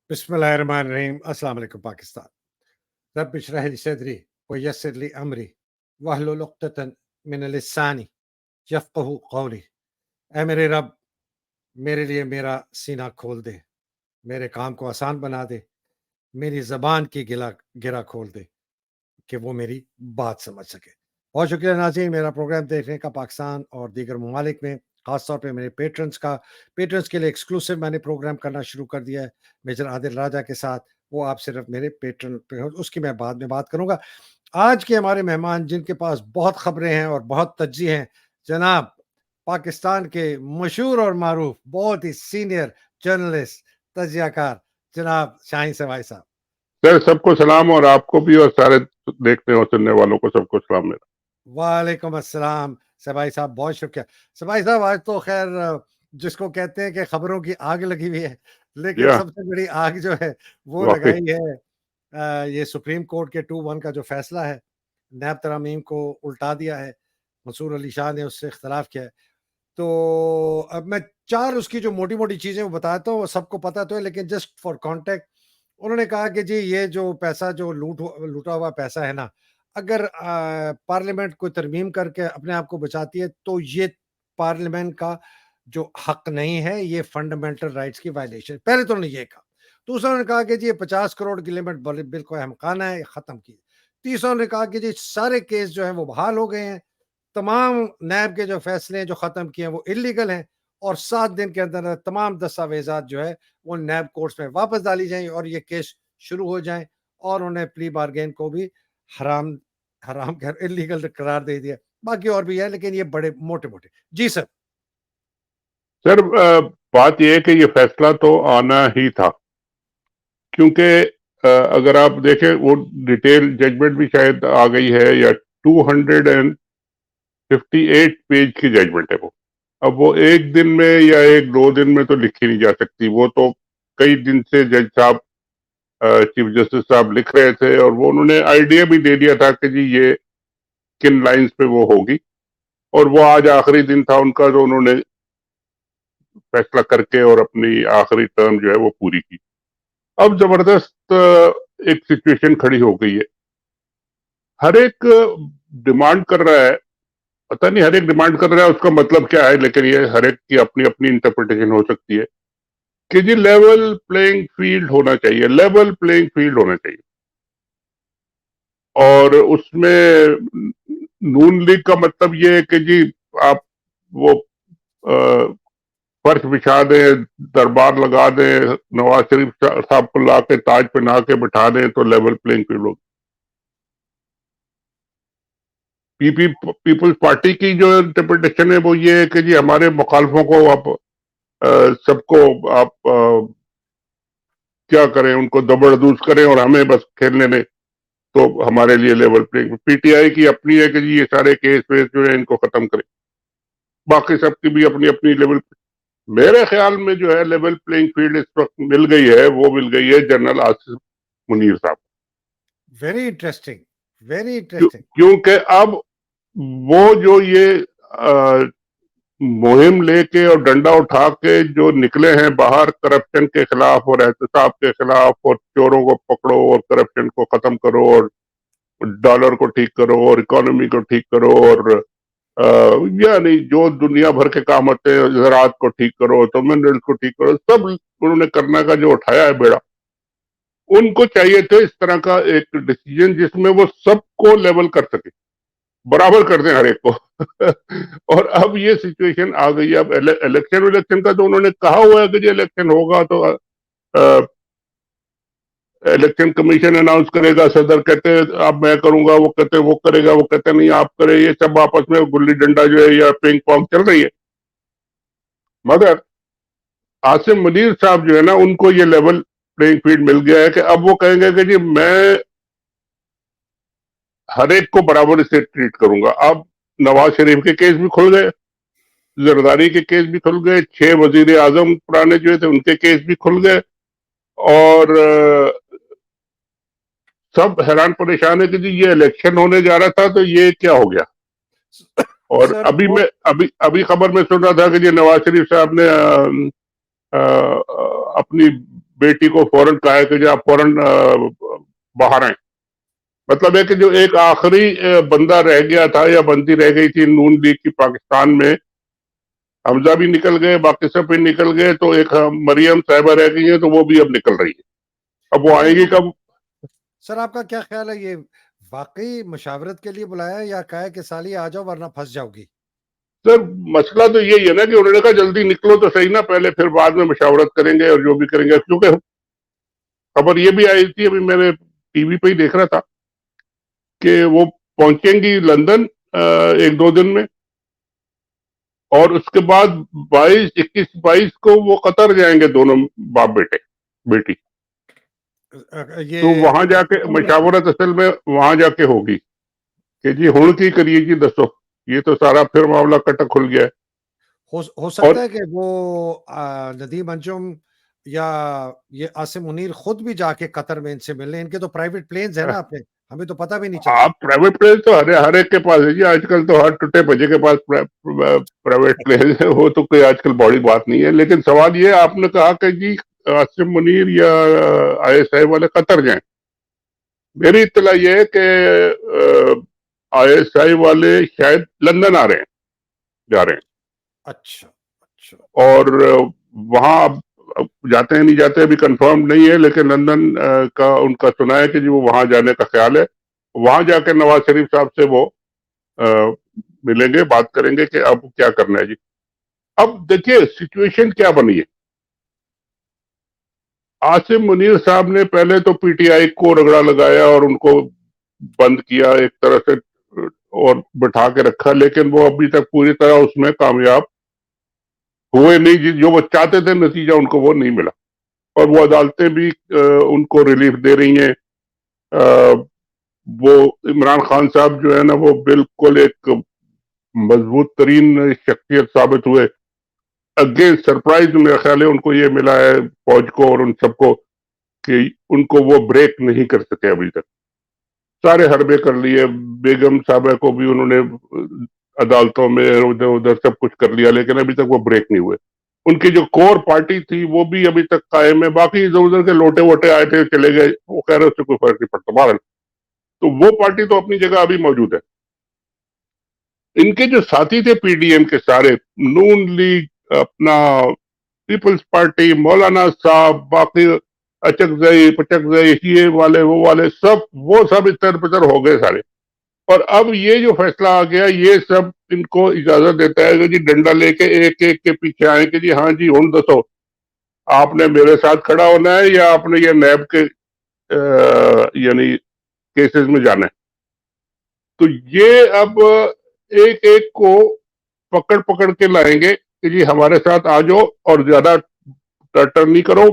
बिस्मिल्लाहिर्रहमानिर्रहीम। अस्सलाम वालेकुम पाकिस्तान। रब इशरह ली सदरी व यस्सिर ली अमरी वहलुल उक़दतन मिन लिसानी यफ़क़हू क़ौली। ऐ मेरे रब, मेरे लिए मेरा सीना खोल दे, मेरे काम को आसान बना दे, मेरी ज़बान की गिरा खोल दे कि वो मेरी बात समझ सके। बहुत शुक्रिया नाज़रीन, मेरा प्रोग्राम देखने का। पाकिस्तान और दीगर ममालिक में ख़ास तौर पे मेरे पेट्रन्स के लिए एक्सक्लूसिव मैंने प्रोग्राम करना शुरू कर दिया है मेजर आदिल राजा के साथ। वो आप सिर्फ मेरे पेट्रन पे हो, उसकी मैं बाद में बात करूँगा। आज के हमारे मेहमान जिनके पास बहुत खबरें हैं और बहुत तज्ज़ी हैं, जनाब पाकिस्तान के मशहूर और मारूफ बहुत ही सीनियर जर्नलिस्ट, तज्ज़ियाकार जनाब शाहीन शहबाज साहब। सर, सबको सलाम और आपको भी और सारे देखने और सुनने वालों को सबको सलाम मेरा। वालेकुम अस्सलाम शहबाज साहब, बहुत शुक्रिया। शहबाज साहब, आज तो खैर जिसको कहते हैं कि खबरों की आग लगी हुई है, लेकिन या सबसे बड़ी आग जो है वो वाकई लगाई है ये सुप्रीम कोर्ट के 2-1 का जो फैसला है, नैब तरमीम को उल्टा दिया है। मंसूर अली शाह ने उससे इख्तिलाफ किया है। तो अब मैं 4 उसकी जो मोटी-मोटी चीज़ें वो बताता हूँ, सबको पता तो है, लेकिन जस्ट फॉर कॉन्टेक्स्ट उन्होंने कहा कि जी ये जो पैसा जो लूटा हुआ पैसा है ना, अगर पार्लियामेंट कोई तरमीम करके अपने आप को बचाती है, तो ये पार्लियामेंट का जो हक नहीं है, ये फंडामेंटल राइट्स की वायलेशन। पहले तो उन्होंने ये कहा। दूसरा उन्होंने कहा कि जी ये 50 करोड़ की लिमिट बिल्कुल अहमकाना है, खत्म की। तीसरा उन्होंने कहा कि जी सारे केस जो हैं वो बहाल हो गए हैं। तमाम नैब के जो फैसले हैं जो ख़त्म किए हैं वो इल्लीगल हैं और 7 दिन के अंदर तमाम दस्तावेज़ात जो है वो नैब कोर्ट्स में वापस डाली जाएँ और ये केस शुरू हो जाएँ। और उन्हें प्ली बार्गेन को भी हराम हराम कह इल्लीगल करार दे दिया। बाकी और भी है, लेकिन ये बड़े मोटे-मोटे। जी सर। सर, बात यह है कि ये फैसला तो आना ही था, क्योंकि अगर आप देखें वो डिटेल जजमेंट भी शायद आ गई है, या 258 पेज की जजमेंट है वो। अब वो एक दिन में या एक दो दिन में तो लिखी नहीं जा सकती, वो तो कई दिन से जज साहब, चीफ जस्टिस साहब लिख रहे थे, और वो उन्होंने आइडिया भी दे दिया था कि जी ये किन लाइंस पे वो होगी। और वो आज आखिरी दिन था उनका, जो उन्होंने फैसला करके और अपनी आखिरी टर्म जो है वो पूरी की। अब जबरदस्त एक सिचुएशन खड़ी हो गई है। हर एक डिमांड कर रहा है, पता नहीं हर एक डिमांड कर रहा है उसका मतलब क्या है, लेकिन ये हर एक की अपनी अपनी इंटरप्रिटेशन हो सकती है कि जी लेवल प्लेइंग फील्ड होना चाहिए, लेवल प्लेइंग फील्ड होना चाहिए। और उसमें नून लीग का मतलब ये है कि जी आप वो फर्श बिछा दें, दरबार लगा दें, नवाज शरीफ साहब को ला के ताज पहना के बिठा दें तो लेवल प्लेइंग फील्ड होगी। पीपल्स पार्टी की जो इंटरप्रिटेशन है वो ये है कि जी हमारे मुखालफों को आप सबको आप क्या करें, उनको जबरदस्त करें और हमें बस खेलने दें, तो हमारे लिए लेवल प्लेइंग। पीटीआई की अपनी है कि जी ये सारे केस वेस जो है इनको खत्म करें, बाकी सबकी भी अपनी अपनी लेवल। मेरे ख्याल में जो है लेवल प्लेइंग फील्ड इस वक्त मिल गई है, वो मिल गई है जनरल आसिफ मुनीर साहब। Very interesting, very interesting. क्योंकि अब वो जो ये मुहिम लेके और डंडा उठा के जो निकले हैं बाहर करप्शन के खिलाफ और एहतसाब के खिलाफ, और चोरों को पकड़ो और करप्शन को खत्म करो और डॉलर को ठीक करो और इकोनॉमी को ठीक करो, और यानी जो दुनिया भर के काम होते हैं, ज़राअत को ठीक करो तो मिनरल्स को ठीक करो, सब उन्होंने करने का जो उठाया है बेड़ा, उनको चाहिए थे इस तरह का एक डिसीजन जिसमें वो सबको लेवल कर सके, बराबर कर दें हर एक को। और अब ये सिचुएशन आ गई है। अब इलेक्शन का तो उन्होंने कहा हुआ है कि जो इलेक्शन होगा तो इलेक्शन कमीशन अनाउंस करेगा, सदर कहते हैं अब मैं करूंगा, वो कहते हैं वो करेगा, वो कहते हैं नहीं आप करें, ये सब आपस में गुल्ली डंडा जो है या पिंग पोंग चल रही है। मगर आसिम मुनीर साहब जो है ना, उनको ये लेवल प्लेइंग फील्ड मिल गया है कि अब वो कहेंगे कि जी मैं हर एक को बराबर से ट्रीट करूंगा। अब नवाज शरीफ के केस भी खुल गए, जरदारी के केस भी खुल गए, 6 वजीर आजम पुराने जो थे उनके केस भी खुल गए, और सब हैरान परेशान है कि जी ये इलेक्शन होने जा रहा था तो ये क्या हो गया। और सर अभी वो मैं खबर में सुन रहा था कि जी नवाज शरीफ साहब ने अपनी बेटी को फौरन कहा है कि आप फौरन बाहर आए। मतलब है कि जो एक आखिरी बंदा रह गया था या बंदी रह गई थी नून लीग की पाकिस्तान में, हमजा भी निकल गए, बाकी सब भी निकल गए, तो एक मरियम साहिबा रह गई है, तो वो भी अब निकल रही है। अब वो आएगी कब? सर आपका क्या ख्याल है, ये वाकई मशावरत के लिए बुलाया है या कहा है कि साली आ जाओ वरना फंस जाओगी? सर मसला तो यही है ना कि उन्होंने कहा जल्दी निकलो तो सही ना, पहले फिर बाद में मशावरत करेंगे और जो भी करेंगे। क्योंकि खबर ये भी आई थी, अभी मैंने टीवी पे ही देख रहा था कि वो पहुंचेंगी लंदन 1-2 दिन में, और उसके बाद 21-22 को वो कतर जाएंगे, दोनों बाप बेटी। ये तो वहां जाके मशावरत असल में वहां जाके होगी कि जी हुण की करिए जी, दसो। ये तो सारा फिर मामला कटा खुल गया है। हो सकता और है कि वो नदीम अंजुम या ये आसिम मुनीर खुद भी जाके कतर में इनसे मिलने, इनके तो प्राइवेट प्लेन्स है ना अपने, हमें तो पता भी नहीं चलता। आप प्राइवेट प्लेन तो हर एक के पास है जी, आजकल तो हर टुटे भजे के पास प्राइवेट प्लेन है, वो तो कोई आजकल बड़ी बात नहीं है। लेकिन सवाल ये, आपने कहा कि जी आसिम मुनीर या ISI वाले कतर जाएं। मेरी इत्तला ये है कि ISI वाले शायद लंदन आ रहे हैं, जा रहे हैं। अच्छा अच्छा। और वहां अब जाते हैं नहीं जाते अभी कंफर्म नहीं है, लेकिन लंदन का उनका सुना है कि जी वो वहां जाने का ख्याल है। वहां जाकर नवाज शरीफ साहब से वो अ, मिलेंगे, बात करेंगे कि अब क्या करना है जी। अब देखिए सिचुएशन क्या बनी है। आसिम मुनीर साहब ने पहले तो PTI को रगड़ा लगाया और उनको बंद किया एक तरह से, और बिठा के रखा, लेकिन वो अभी तक पूरी तरह उसमें कामयाब हुए नहीं। जो वो चाहते थे नतीजा उनको वो नहीं मिला, और वो अदालतें भी उनको रिलीफ दे रही हैं। वो इमरान खान साहब जो है ना, वो बिल्कुल एक मजबूत तरीन शख्सियत साबित हुए। अगेन सरप्राइज मेरा ख्याल है उनको ये मिला है, फौज को और उन सबको, कि उनको वो ब्रेक नहीं कर सके अभी तक। सारे हरबे कर लिए, बेगम साहबा को भी उन्होंने अदालतों में उधर उधर सब कुछ कर लिया, लेकिन अभी तक वो ब्रेक नहीं हुए। उनकी जो कोर पार्टी थी वो भी अभी तक कायम है। बाकी इधर उधर के लोटे वोटे आए थे चले गए, वो कह रहे उससे कोई फर्क नहीं पड़ता बहरहाल। तो वो पार्टी तो अपनी जगह अभी मौजूद है। इनके जो साथी थे PDM के सारे, नून लीग, अपना पीपल्स पार्टी, मौलाना साहब, बाकी अचकजई पचकजई, ये वाले वो वाले सब, वो सब इतर पितर हो गए सारे। और अब ये जो फैसला आ गया, ये सब इनको इजाजत देता है कि जी डंडा लेके एक एक के पीछे आए कि जी हाँ जी हुण दसो, आपने मेरे साथ खड़ा होना है या आपने ये नैब के यानी केसेस में जाना है। तो ये अब एक एक को पकड़ पकड़ के लाएंगे कि जी हमारे साथ आ जाओ, और ज्यादा टर्टर नहीं करो,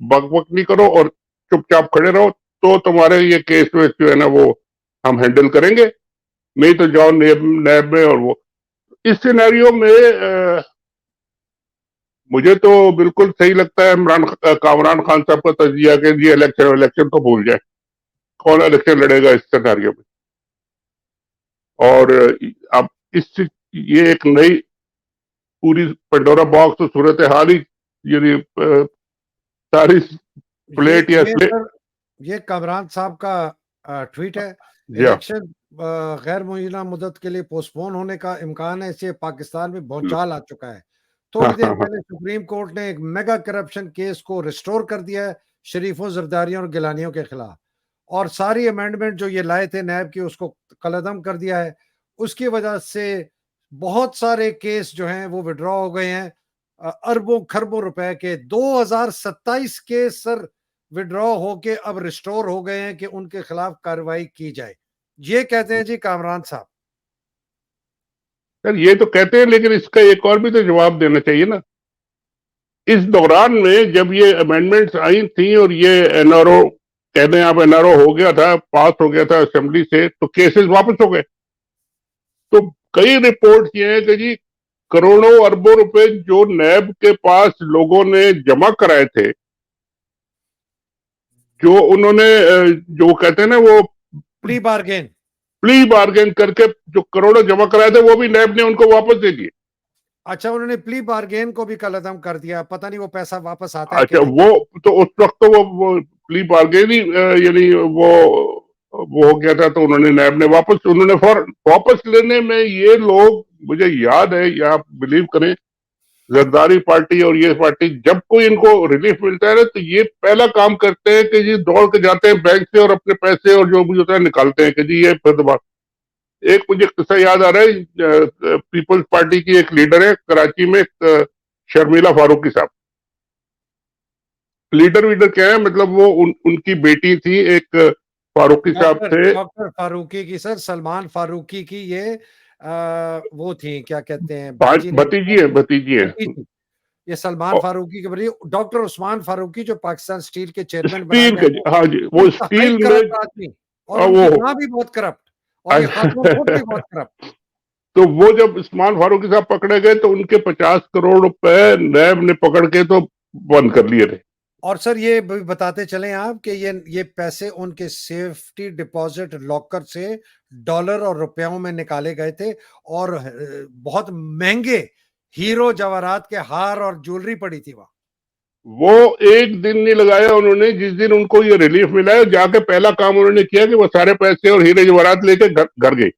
बक बक नहीं करो, और चुपचाप खड़े रहो, तो तुम्हारे ये केस वेस जो है ना वो हम हैंडल करेंगे। नहीं तो जाओ नैब नैब में। और वो इस सिनेरियो में मुझे तो बिल्कुल सही लगता है कामरान खान साहब का तजिया कि जी इलेक्शन इलेक्शन तो भूल जाए, कौन इलेक्शन लड़ेगा इस सिनेरियो में। और अब इस ये एक नई पूरी पंडोरा बॉक्स तो सूरत हाल ही, यानी सारी प्लेट या ये स्लेट। सर, ये कामरान साहब का ट्वीट है। या इलेक्शन गैर मुय्यना मुद्दत के लिए पोस्टपोन होने का इम्कान है, इससे पाकिस्तान में भौचाल आ चुका है। हाँ थोड़ी देर हाँ हाँ पहले सुप्रीम कोर्ट ने एक मेगा करप्शन केस को रिस्टोर कर दिया है शरीफों, जरदारियों और गिलानियों के खिलाफ, और सारी अमेंडमेंट जो ये लाए थे नैब की उसको कलअदम कर दिया है। उसकी वजह से बहुत सारे केस जो हैं वो विड्रॉ हो गए हैं। अरबों खरबों रुपए के 2027 केस सर विड्रॉ होके अब रिस्टोर हो गए हैं कि उनके खिलाफ कार्रवाई की जाए। ये कहते हैं जी कामरान साहब। सर, ये तो कहते हैं, लेकिन इसका एक और भी तो जवाब देना चाहिए ना। इस दौरान में जब ये अमेंडमेंट्स आई थी और ये NRO, कहते हैं आप NRO हो गया था, पास हो गया था असेंबली से, तो केसेस वापस हो गए। तो कई रिपोर्ट ये है कि जी करोड़ों अरबों रुपए जो नैब के पास लोगों ने जमा कराए थे, जो उन्होंने जो कहते हैं ना वो प्ली बार्गेन। प्ली बार्गेन करके जो करोड़ों जमा कराए थे, वो भी नैब ने उनको वापस दे दिए। अच्छा, उन्होंने प्ली बार्गेन को भी कल अदम कर दिया, पता नहीं वो पैसा वापस आता है कि अच्छा, नहीं। वो तो उस वक्त तो वो प्ली बार्गेन ही यानी वो हो गया था, तो उन्होंने नैब ने वापस, उन्होंने वापस लेने में ये लोग, मुझे याद है, या आप बिलीव करें, जरदारी पार्टी और ये पार्टी जब कोई इनको रिलीफ मिलता है ना, तो ये पहला काम करते हैं कि जी दौड़ के जाते हैं बैंक से और अपने पैसे और जो भी होता है निकालते हैं कि जी ये फिर दोबारा। एक मुझे किस्सा याद आ रहा है, पीपल्स पार्टी की एक लीडर है कराची में, शर्मिला फारूकी साहब। लीडर वीडर क्या है, मतलब वो उनकी बेटी थी, एक फारूकी साहब डॉक्टर थे। डॉक्टर फारूकी की सर, सलमान फारूकी की ये वो थी, क्या कहते हैं, भांजी नहीं, भतीजी है, भतीजी है। भतीजी। ये सलमान फारूकी के बड़ी, डॉक्टर उस्मान फारूकी जो पाकिस्तान स्टील के चेयरमैन बनाए स्टील गए के, थे, हाँ जी, वो इंतहाई स्टील में। करप्ट आदमी, और वो उनकी माँ भी बहुत करप्ट, और ये खातून खुद भी बहुत करप्ट। तो वो जब उस्मान फारूकी साहब पकड़े गए तो उनके 50 करोड़ रुपए नैब ने पकड़ के तो बंद कर लिए थे। और सर ये भी बताते चलें आप कि ये पैसे उनके सेफ्टी डिपॉजिट लॉकर से डॉलर और रुपयों में निकाले गए थे, और बहुत महंगे हीरो जवाहरात के हार और ज्वेलरी पड़ी थी वहां। वो एक दिन नहीं लगाया उन्होंने, जिस दिन उनको ये रिलीफ मिला है, जाके पहला काम उन्होंने किया कि वो सारे पैसे और हीरे जवाहरात लेके घर गए।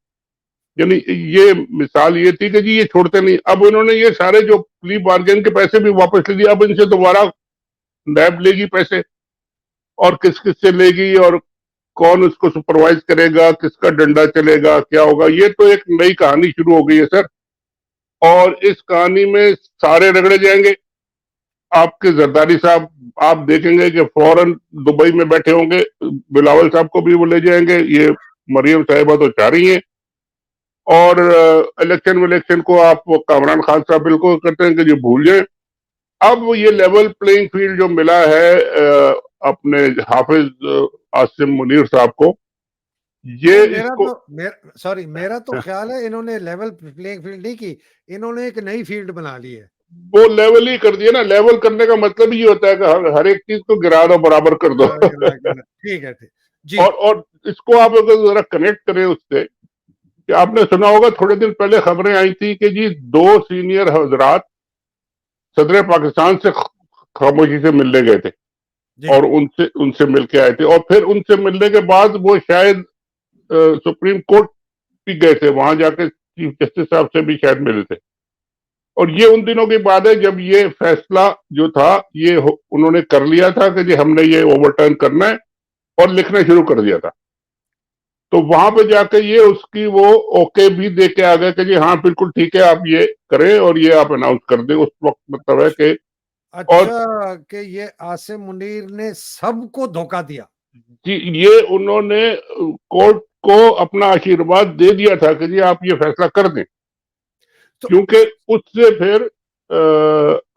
यानी ये मिसाल ये थी कि जी ये छोड़ते नहीं। अब उन्होंने ये सारे जो प्ली बार्गेन के पैसे भी वापस ले दिए, अब इनसे दोबारा नैब लेगी पैसे, और किस किस से लेगी, और कौन उसको सुपरवाइज करेगा, किसका डंडा चलेगा, क्या होगा, ये तो एक नई कहानी शुरू हो गई है सर। और इस कहानी में सारे रगड़े जाएंगे। आपके जरदारी साहब, आप देखेंगे कि फौरन दुबई में बैठे होंगे, बिलावल साहब को भी वो ले जाएंगे, ये मरियम साहिबा तो चाह रही हैं। और इलेक्शन विलेक्शन को आप कामरान खान साहब बिल्कुल करते हैं कि जी भूल जाए। अब ये लेवल प्लेइंग फील्ड जो मिला है अपने हाफिज आसिम मुनीर साहब को, ये नहीं, मेरा इसको, तो सॉरी, मेरा तो ख्याल है इन्होंने लेवल प्लेइंग फील्ड नहीं की, इन्होंने एक नई फील्ड बना ली है। वो लेवल ही कर दिया ना। लेवल करने का मतलब ये होता है कि हर एक चीज को गिरा दो, बराबर कर दो। ठीक है, ठीक जी। और इसको आप अगर जरा कनेक्ट करें उससे, कि आपने सुना होगा थोड़े दिन पहले खबरें आई थी कि जी दो सीनियर हजरात सदर पाकिस्तान से खामोशी से मिलने गए थे, जी और उनसे उनसे मिलके आए थे, और फिर उनसे मिलने के बाद वो शायद सुप्रीम कोर्ट भी गए थे, वहां जाके चीफ जस्टिस साहब से भी शायद मिले थे। और ये उन दिनों की बात है जब ये फैसला जो था ये उन्होंने कर लिया था कि जी हमने ये ओवरटर्न करना है, और लिखना शुरू कर दिया था। तो वहां पे जाके ये उसकी वो ओके भी दे के आ गए कि जी हाँ बिल्कुल ठीक है, आप ये करें और ये आप अनाउंस कर दें उस वक्त, मतलब है कि। और अच्छा, कि ये आसिम मुनीर ने सबको धोखा दिया। जी ये उन्होंने कोर्ट को अपना आशीर्वाद दे दिया था कि जी आप ये फैसला कर दें, तो क्योंकि उससे फिर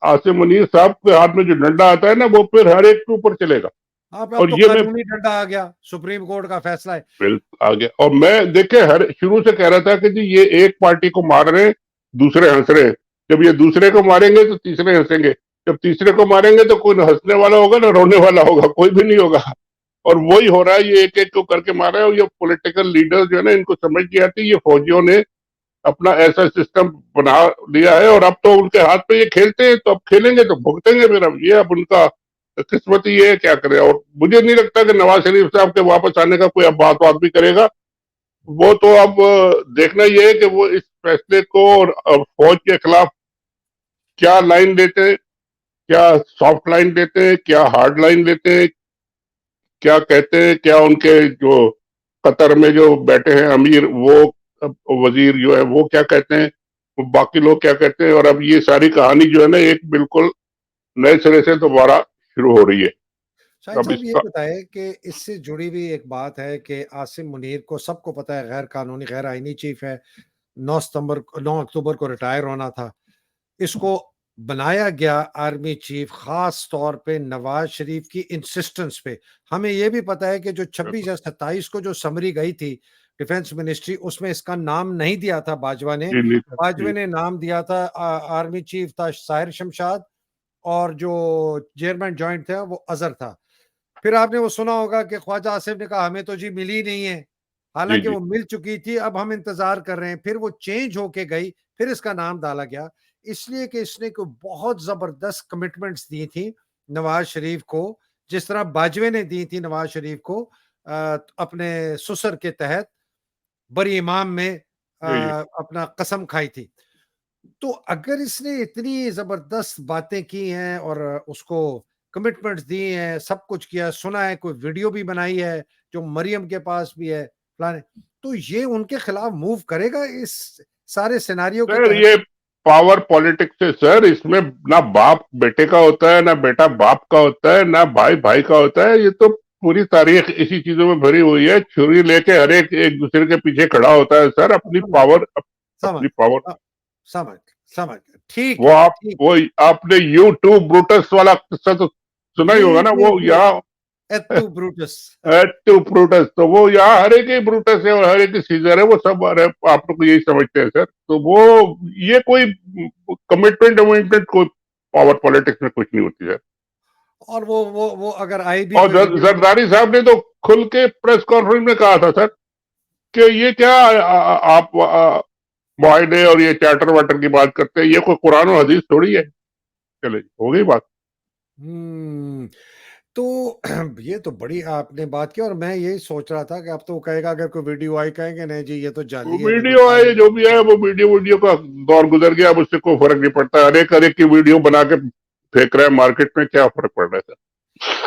आसिम मुनीर साहब के हाथ में जो डंडा आता है ना, वो फिर हर एक के ऊपर चलेगा। अब और तो ये मैं कानूनी डंडा आ गया, सुप्रीम कोर्ट का फैसला है। बिल आ गया, और मैं देखे हर शुरू से कह रहा था कि जी ये एक पार्टी को मार रहे हैं, दूसरे हंस रहे हैं। जब ये दूसरे को मारेंगे तो तीसरे हंसेंगे, जब तीसरे को मारेंगे तो कोई न हंसने वाला होगा ना रोने वाला होगा, कोई भी नहीं होगा। और वही हो रहा है, ये एक एक को करके मार रहे हैं। और ये पॉलिटिकल लीडर जो है ना, इनको समझ नहीं आती, ये फौजियों ने अपना ऐसा सिस्टम बना लिया है, और अब तो उनके हाथ पे ये खेलते हैं, तो अब खेलेंगे तो भुगतेंगे फिर। अब ये अब उनका किस्मत ही है, क्या करे। और मुझे नहीं लगता कि नवाज शरीफ साहब के वापस आने का कोई अब बात भी करेगा। वो तो अब देखना ये है कि वो इस फैसले को और फौज के खिलाफ क्या लाइन देते हैं, क्या सॉफ्ट लाइन देते हैं, क्या हार्ड लाइन देते हैं, क्या कहते हैं, क्या उनके जो कतर में जो बैठे हैं अमीर, वो वजीर जो है वो क्या कहते हैं, वो बाकी लोग क्या कहते हैं। और अब ये सारी कहानी जो है ना, एक बिल्कुल नए सिरे से दोबारा शुरू हो रही है। शाहिद अब साहब ये इसका बताए कि इससे जुड़ी भी एक बात है कि आसिम मुनीर को सबको पता है गैर कानूनी गैर आईनी चीफ है, 9 अक्टूबर को रिटायर होना था। इसको बनाया गया आर्मी चीफ खास तौर पे नवाज शरीफ की इंसिस्टेंस पे। हमें यह भी पता है कि जो 26 या 27 को जो समरी गई थी डिफेंस मिनिस्ट्री, उसमें इसका नाम नहीं दिया था बाजवा ने। जी नहीं था बाजवे जी। ने नाम दिया था, आर्मी चीफ था साहिर शमशाद, और जो चेयरमैन जॉइंट थे वो अजहर था। फिर आपने वो सुना होगा कि ख्वाजा आसिफ ने कहा हमें तो जी मिली नहीं है, जी हालांकि जी वो मिल चुकी थी, अब हम इंतजार कर रहे हैं। फिर वो चेंज होके गई, फिर इसका नाम डाला गया। इसलिए कि इसने कोई बहुत ज़बरदस्त कमिटमेंट्स दी थी नवाज़ शरीफ को, जिस तरह बाजवे ने दी थी नवाज़ शरीफ को अपने ससुर के तहत बरी इमाम में जी, जी। अपना कसम खाई थी। तो अगर इसने इतनी ज़बरदस्त बातें की हैं और उसको कमिटमेंट्स दिए हैं, सब कुछ किया, सुना है, कोई वीडियो भी बनाई है, जो मरियम के पास भी है, फलाने, तो ये उनके खिलाफ मूव करेगा इस सारे सिनेरियो के सर तहत? ये पावर पॉलिटिक्स है सर, इसमें ना बाप बेटे का होता है, ना बेटा बाप का होता है, ना भाई भाई का होता है। ये तो पूरी तारीख इसी चीजों में भरी हुई है। छुरी लेके हर एक एक दूसरे के पीछे खड़ा होता है सर, अपनी समझ पावर, समझ अपनी पावर। अ, समझ समझ गए, ठीक वो है, आप ठीक। वो आपने यूट्यूब ब्रूटस वाला किस्सा तो सुना ही होगा जी, ना, जी, वो जी, यहाँ एत्तू ब्रूटस। टू ब्रूटस, तो वो यहाँ हर एक ही ब्रूटस है और हर एक ही सीजर है, वो सब आप लोग यही समझते हैं सर। तो वो ये कोई कमिटमेंट वमिटमेंट कोई पावर पॉलिटिक्स में कुछ नहीं होती है। और वो अगर आई भी और कोई वीडियो। जरदारी साहब ने तो खुल के प्रेस कॉन्फ्रेंस में कहा था सर कि ये क्या आप मुआहदे और ये चार्टर वार्टर की बात करते हैं, ये कोई कुरान और हदीस थोड़ी है। चले हो गई बात। हुँ, तो ये तो बड़ी आपने बात की और मैं यही सोच रहा था कि अब तो वो कहेगा, अगर कोई वीडियो आई, कहेंगे नहीं जी ये तो वो जाली है, ये तो वीडियो जाली आए है। जो भी है, वो वीडियो वीडियो का दौर गुजर गया, अब उससे कोई फर्क नहीं पड़ता। हर एक की वीडियो बना के फेंक रहा है मार्केट में, क्या फर्क पड़ रहा है सर।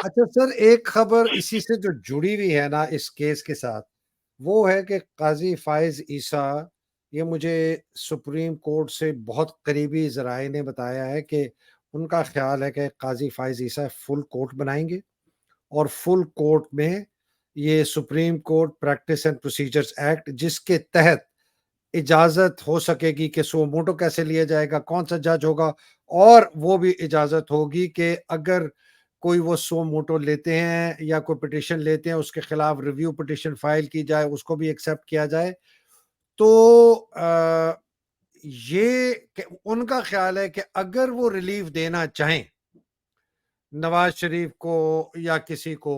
अच्छा सर, एक खबर इसी से जो जुड़ी हुई है ना इस केस के साथ, वो है कि काज़ी फ़ाइज़ ईसा, ये मुझे सुप्रीम कोर्ट से बहुत करीबी ज़राए ने बताया है कि उनका ख़्याल है कि काज़ी फ़ाइज़ ईसा फुल कोर्ट बनाएँगे और फुल कोर्ट में ये supreme court practice and procedures act, जिसके तहत इजाज़त हो सकेगी कि सुओ मोटो कैसे लिया जाएगा, कौन-सा जज होगा, और वो भी इजाज़त होगी कि अगर कोई वो सुओ मोटो लेते हैं या कोई पिटीशन लेते हैं, उसके खिलाफ रिव्यू पिटीशन फाइल की जाए, उसको भी एक्सेप्ट किया जाए। तो ये क उनका ख़्याल है कि अगर वो रिलीफ़ देना चाहें, नवाज़ शरीफ को या किसी को,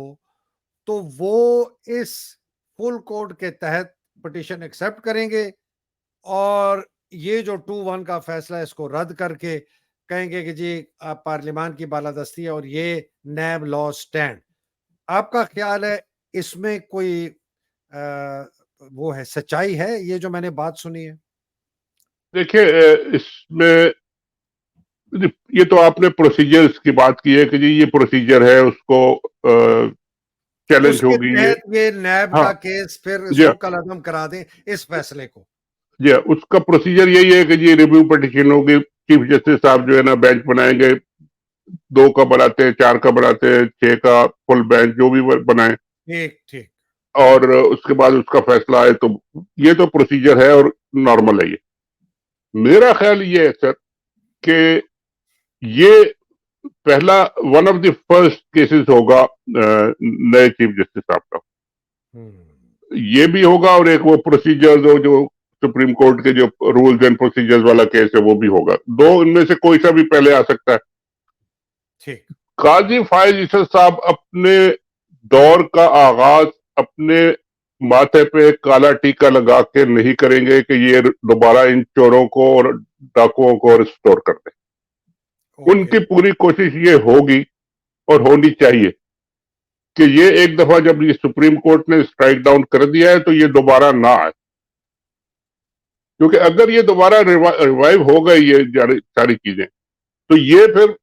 तो वो इस फुल कोर्ट के तहत पिटीशन एक्सेप्ट करेंगे और ये जो 2-1 का फैसला है इसको रद्द करके कहेंगे कि जी पार्लियामान की बालादस्ती है और ये नैब लॉ स्टैंड। आपका ख्याल है इसमें कोई वो है, सच्चाई है ये जो मैंने बात सुनी है? देखिए इसमें ये तो आपने प्रोसीजर्स की बात की है कि जी ये प्रोसीजर है, उसको चैलेंज उसके होगी ये। तहत ये नैब हाँ का केस फिर जी, इसको कलअदम करा दें इस फैसले को। जी उसका प्रोसीजर यही है कि जी रिव्यू पिटीशन होगी, चीफ जस्टिस साहब जो है ना बेंच बनाएंगे, दो का बनाते हैं, चार का बनाते हैं, छह का फुल बेंच जो भी बनाए, ठीक, ठीक। और उसके बाद उसका फैसला आए। तो ये तो प्रोसीजर है और नॉर्मल है ये। मेरा ख्याल ये है सर कि ये पहला one of the first cases होगा नए चीफ जस्टिस साहब का। हुँ। ये भी होगा और एक वो प्रोसीजर जो सुप्रीम कोर्ट के जो रूल्स एंड प्रोसीजर्स वाला केस है वो भी होगा। दो इनमें से कोई सा भी पहले आ सकता है। ठीक। काजी फायज ईसद साहब अपने दौर का आगाज अपने माथे पे काला टीका लगा के नहीं करेंगे कि ये दोबारा इन चोरों को और डाकुओं को रिस्टोर कर दें। ओके। उनकी पूरी कोशिश ये होगी और होनी चाहिए कि ये एक दफा जब ये सुप्रीम कोर्ट ने स्ट्राइक डाउन कर दिया है तो ये दोबारा ना आए। क्योंकि अगर ये दोबारा रिवाइव हो गई ये सारी चीजें, तो ये फिर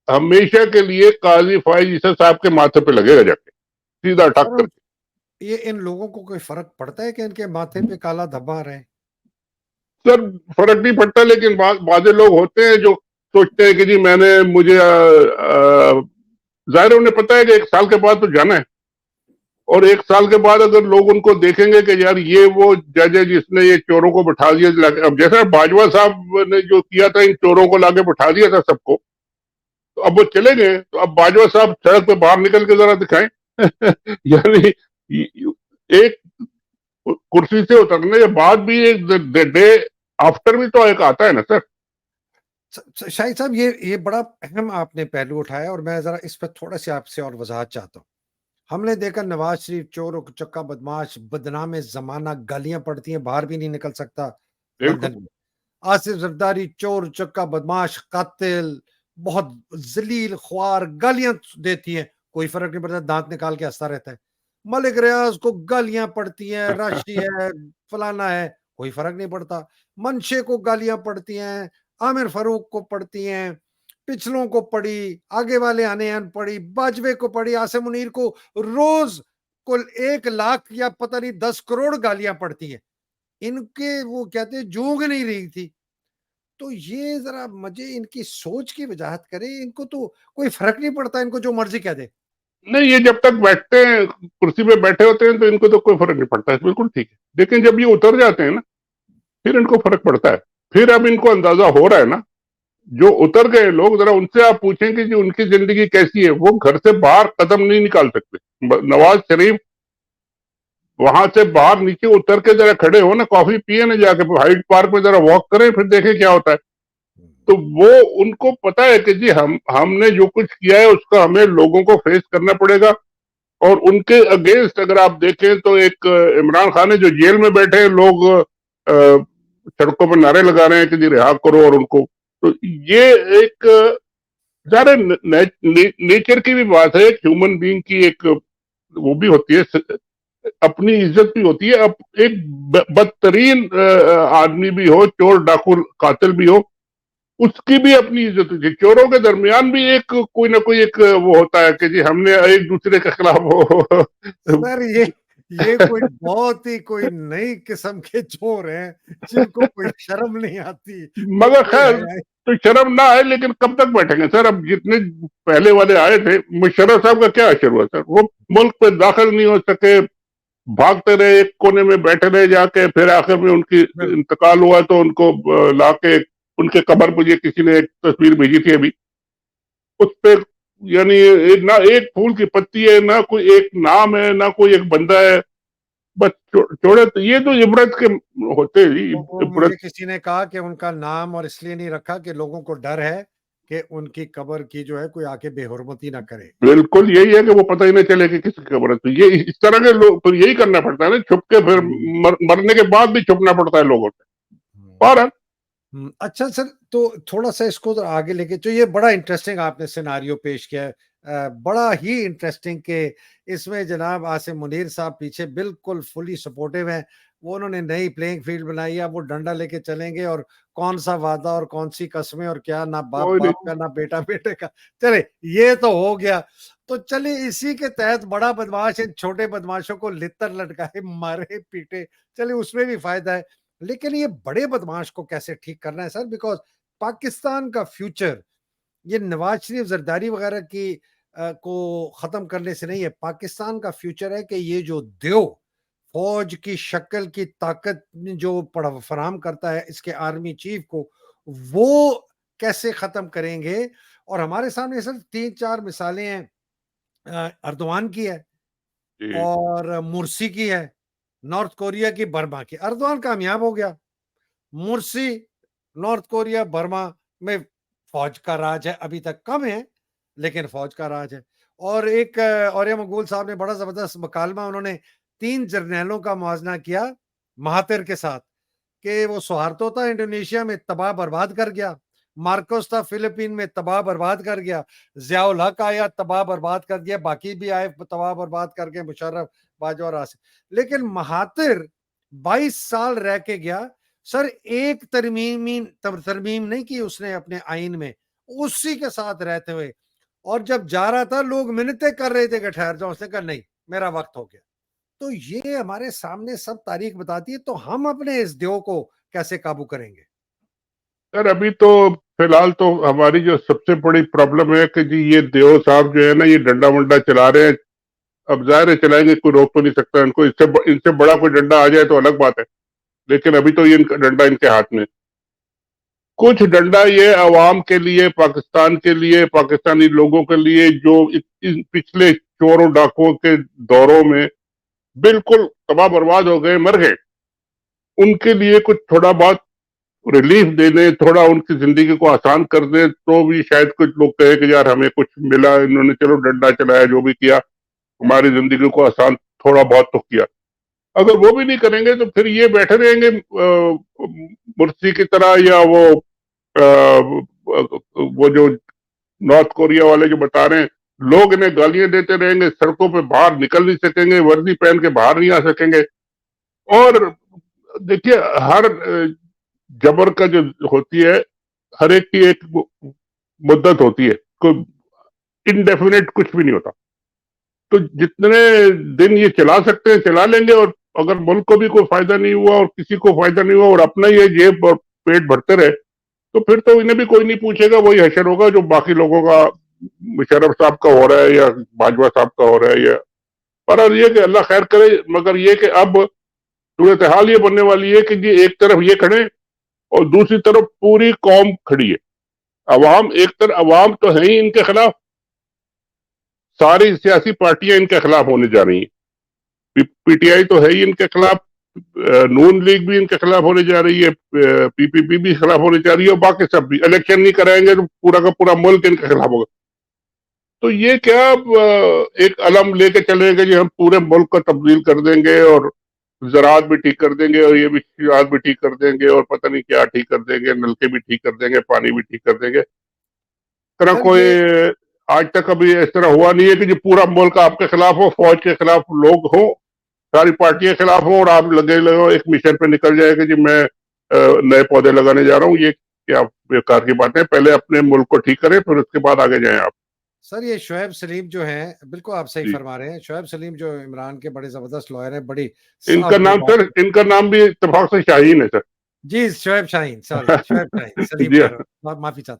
हमेशा के लिए काजी फायज ईसा साहब के माथे पे लगेगा जाके, सीधा ठक सर, करके। ये इन लोगों को कोई फ़र्क पड़ता है कि इनके माथे पे काला धब्बा आ रहा है? सर फर्क नहीं पड़ता, लेकिन बाजे लोग होते हैं जो सोचते हैं कि जी मुझे जाहिर है उन्हें पता है कि एक साल के बाद तो जाना है, और एक साल के बाद अगर लोग उनको देखेंगे कि यार ये वो जज है जिसने ये चोरों को बैठा दिया अब जैसा बाजवा साहब ने जो किया था, इन चोरों को लाके बैठा दिया था सबको, तो अब वो चले गए, तो अब बाजवा साहब सड़क पे बाहर निकल के जरा दिखाएं। यानी एक कुर्सी से उतरने के बाद भी एक डे आफ्टर भी तो एक आता है ना सर। शाहिद साहब, ये बड़ा अहम आपने पहलू उठाया और मैं ज़रा इस पे थोड़ा-सी आपसे और वज़ाहत चाहता हूँ। हमने देखा नवाज़ शरीफ चोर और चक्का बदमाश, बदनाम ज़माना, गालियाँ पड़ती हैं, बाहर भी नहीं निकल सकता बिल्कुल। लंदन में। आसिफ जरदारी चोर चक्का बदमाश कातिल, बहुत जलील ख्वार, गालियां देती हैं, कोई फर्क नहीं पड़ता, दांत निकाल के हंसता रहता है। मलिक रियाज को गालियां पड़ती हैं, राशि है, फलाना है, कोई फर्क नहीं पड़ता। मनशे को गालियां पड़ती हैं, आमिर फारूक को पड़ती हैं, पिछलों को पड़ी, आगे वाले आने अन पड़ी, बाजवे को पड़ी, आसिम मुनीर को रोज कुल 1 लाख या पता नहीं 10 करोड़ गालियां पड़ती हैं। इनके वो कहते हैं जूग नहीं रही थी। तो ये जरा मुझे इनकी सोच की वजाहत करें, इनको तो कोई फर्क नहीं पड़ता, इनको जो मर्जी कह दे। नहीं, ये जब तक बैठते हैं, कुर्सी पे बैठे होते हैं, तो इनको तो कोई फर्क नहीं पड़ता है, बिल्कुल ठीक है। लेकिन जब ये उतर जाते हैं ना, फिर इनको फर्क पड़ता है। फिर अब इनको अंदाजा हो रहा है ना, जो उतर गए लोग, जरा उनसे आप पूछें कि जी उनकी जिंदगी कैसी है। वो घर से बाहर कदम नहीं निकाल सकते। नवाज शरीफ वहां से बाहर नीचे उतर के जरा खड़े हो ना, कॉफी पिए ना, जाके हाइट पार्क में जरा वॉक करें, फिर देखें क्या होता है। तो वो उनको पता है कि जी हमने जो कुछ किया है उसका हमें लोगों को फेस करना पड़ेगा। और उनके अगेंस्ट अगर आप देखें तो एक इमरान खान है जो जेल में बैठे हैं, लोग सड़कों पर नारे लगा रहे हैं कि जी रिहा करो। और उनको तो ये एक सारे नेचर की भी बात है, एक ह्यूमन बीइंग की एक वो भी होती है, अपनी इज्जत भी होती है। अब एक बदतरीन आदमी भी हो, चोर डाकू कातिल भी हो, उसकी भी अपनी इज्जत होती है। चोरों के दरमियान भी एक कोई ना कोई एक वो होता है कि जी हमने एक दूसरे के खिलाफ हो सर ये कोई बहुत ही कोई नई किस्म के चोर हैं, जिनको कोई शर्म नहीं आती, मगर कोई खैर, हया। तो शर्म ना आए, लेकिन कब तक बैठेंगे सर? अब जितने पहले वाले आए थे, मुशर्रफ साहब का क्या असर हुआ सर? वो मुल्क पे दाखिल नहीं हो सके, भागते रहे, एक कोने में बैठे रहे जाके। फिर आखिर में उनकी इंतकाल हुआ तो उनको लाके उनके कब्र पर, किसी ने एक तस्वीर भेजी थी अभी, उस पे यानी एक ना एक फूल की पत्ती है, ना कोई एक नाम है, ना कोई एक बंदा है, बस छोड़े। तो ये तो इबरत के होते हैं जी, तो मुझे इबरत। किसी ने कहा कि उनका नाम और इसलिए नहीं रखा कि लोगों को डर है कि उनकी कब्र की जो है कोई आके बेहुरमती ना करे। बिल्कुल यही है कि वो पता ही नहीं चले कि किसकी खबर है। तो ये इस तरह के लोग, फिर यही करना पड़ता है ना, छुप के। फिर मरने के बाद भी छुपना पड़ता है लोगों से। और अच्छा सर, तो थोड़ा-सा इसको ज़रा आगे लेके, तो ये बड़ा इंटरेस्टिंग आपने सिनेरियो पेश किया है। बड़ा ही इंटरेस्टिंग कि इसमें जनाब आसिम मुनीर साहब पीछे बिल्कुल फुली सपोर्टिव हैं। वो उन्होंने नई प्लेइंग फील्ड बनाई है, अब वो डंडा लेके चलेंगे और कौन-सा वादा और कौन-सी कस्में और क्या, ना बाप कोई बाप नहीं। का, ना बेटा बेटे का। चले, ये तो हो गया। तो चलिए इसी के तहत बड़ा बदमाश इन छोटे बदमाशों को लित्तर लटकाए, मारे, पीटे, चलिए उसमें भी फ़ायदा है। लेकिन ये बड़े बदमाश को कैसे ठीक करना है सर? बिकॉज़ पाकिस्तान का फ्यूचर ये नवाज शरीफ, जरदारी वगैरह की को खत्म करने से नहीं है। पाकिस्तान का फ्यूचर है कि ये जो देव फौज की शक्ल की ताकत जो फराहम करता है इसके आर्मी चीफ को, वो कैसे खत्म करेंगे। और हमारे सामने सर 3-4 मिसालें हैं। अर्दवान की है जी। और मुर्सी की है, नॉर्थ कोरिया की, बर्मा की। अर्दवान कामयाब हो गया। मुर्सी, नॉर्थ कोरिया, बर्मा में फौज का राज है, अभी तक कम है, लेकिन फौज का राज है। और एक औरिया मकबूल साहब ने बड़ा ज़बरदस्त मकालमा, उन्होंने 3 जर्नैलों का मुवाज़ना किया महातिर के साथ, कि वो सुहार्तो था इंडोनेशिया में, तबाह बर्बाद कर गया। मार्कोस था फिलीपीन में, तबाह बर्बाद कर गया। ज़ियाउल हक आया, तबाह बर्बाद कर दिया। बाकी भी आए, तबाह बर्बाद कर गए, मुशर्रफ, बाजवा और आसिफ। लेकिन महातिर 22 साल रह के गया। सर एक तरमीम नहीं की उसने अपने आइन में, उसी के साथ रहते हुए। और जब जा रहा था लोग मिन्नतें कर रहे थे कि ठहर जाओ, उसने कहा नहीं, मेरा वक्त हो गया। तो ये हमारे सामने सब तारीख बताती है, तो हम अपने इस देव को कैसे काबू करेंगे? सर अभी तो फिलहाल तो हमारी जो सबसे बड़ी प्रॉब्लम है कि जी ये देव साहब जो है ना, ये डंडा वंडा चला रहे हैं। अब जाहिर है चलाएंगे, कोई रोक तो नहीं सकता इनको। इनसे बड़ा कोई डंडा आ जाए तो अलग बात है, लेकिन अभी तो ये डंडा इनके हाथ में। कुछ डंडा ये अवाम के लिए, पाकिस्तान के लिए, पाकिस्तानी लोगों के लिए, जो इन पिछले चोरों डाकुओं के दौरों में बिल्कुल तबाह बर्बाद हो गए, मर गए, उनके लिए कुछ थोड़ा बहुत रिलीफ दे दें, थोड़ा उनकी जिंदगी को आसान कर दें, तो भी शायद कुछ लोग कहे कि यार हमें कुछ मिला, इन्होंने चलो डंडा चलाया, जो भी किया, हमारी जिंदगी को आसान थोड़ा बहुत तो किया। अगर वो भी नहीं करेंगे तो फिर ये बैठे रहेंगे मुर्सी की तरह, या वो जो नॉर्थ कोरिया वाले जो बता रहे हैं, लोग इन्हें गालियां देते रहेंगे, सड़कों पे बाहर निकल नहीं सकेंगे, वर्दी पहन के बाहर नहीं आ सकेंगे। और देखिए, हर जबर का जो होती है, हर एक की एक मुद्दत होती है, कोई इनडेफिनेट कुछ भी नहीं होता। तो जितने दिन ये चला सकते हैं चला लेंगे, और अगर मुल्क को भी कोई फायदा नहीं हुआ और किसी को फायदा नहीं हुआ और अपना ये जेब और पेट भरते रहे, तो फिर तो इन्हें भी कोई नहीं पूछेगा। वही हशर होगा जो बाकी लोगों का, मुशर्रफ साहब का हो रहा है या बाजवा साहब का हो रहा है। या पर ये कि अल्लाह खैर करे, मगर ये कि अब सूरत हाल ये बनने वाली है कि जी एक तरफ ये खड़े और दूसरी तरफ पूरी कौम खड़ी है। अवाम एक तरफ, अवाम तो है ही इनके खिलाफ, सारी सियासी पार्टियां इनके खिलाफ होने जा रही हैं। पीटीआई तो है ही इनके खिलाफ, नून लीग भी इनके खिलाफ होने जा रही है, पीपीपी भी खिलाफ होने जा रही है, और बाकी सब भी। इलेक्शन नहीं कराएंगे तो पूरा का पूरा मुल्क इनके खिलाफ होगा। तो ये क्या एक अलम लेके चलेंगे जी हम पूरे मुल्क को तब्दील कर देंगे, और ज़राअत भी ठीक कर देंगे, और ये भी ज़राअत भी ठीक कर देंगे, और पता नहीं क्या ठीक कर देंगे, नलके भी ठीक कर देंगे, पानी भी ठीक कर देंगे। तरह सर कोई ये आज तक कभी इस तरह हुआ नहीं है कि जो पूरा मुल्क आपके खिलाफ हो, फौज के खिलाफ लोग हो, सारी पार्टियां खिलाफ हो, और आप लगे लगे एक मिशन पे निकल जाए कि जी मैं नए पौधे लगाने जा रहा हूँ। ये क्या बेकार की बात है। पहले अपने मुल्क को ठीक करें, फिर उसके बाद आगे जाएं आप। सर ये शोएब सलीम जो हैं, बिल्कुल आप सही जी, फरमा रहे हैं। शोएब सलीम जो इमरान के बड़े ज़बरदस्त लॉयर हैं, बड़ी इनका साफ नाम सर, ज़ुबान। इनका नाम भी इत्तेफाक से शाहीन है सर। जी, शोएब शाहीन, सॉरी शोएब शाहीन, सलीम जी कह रहा हाँ, हूँ, माफ़ी चाहता हूँ।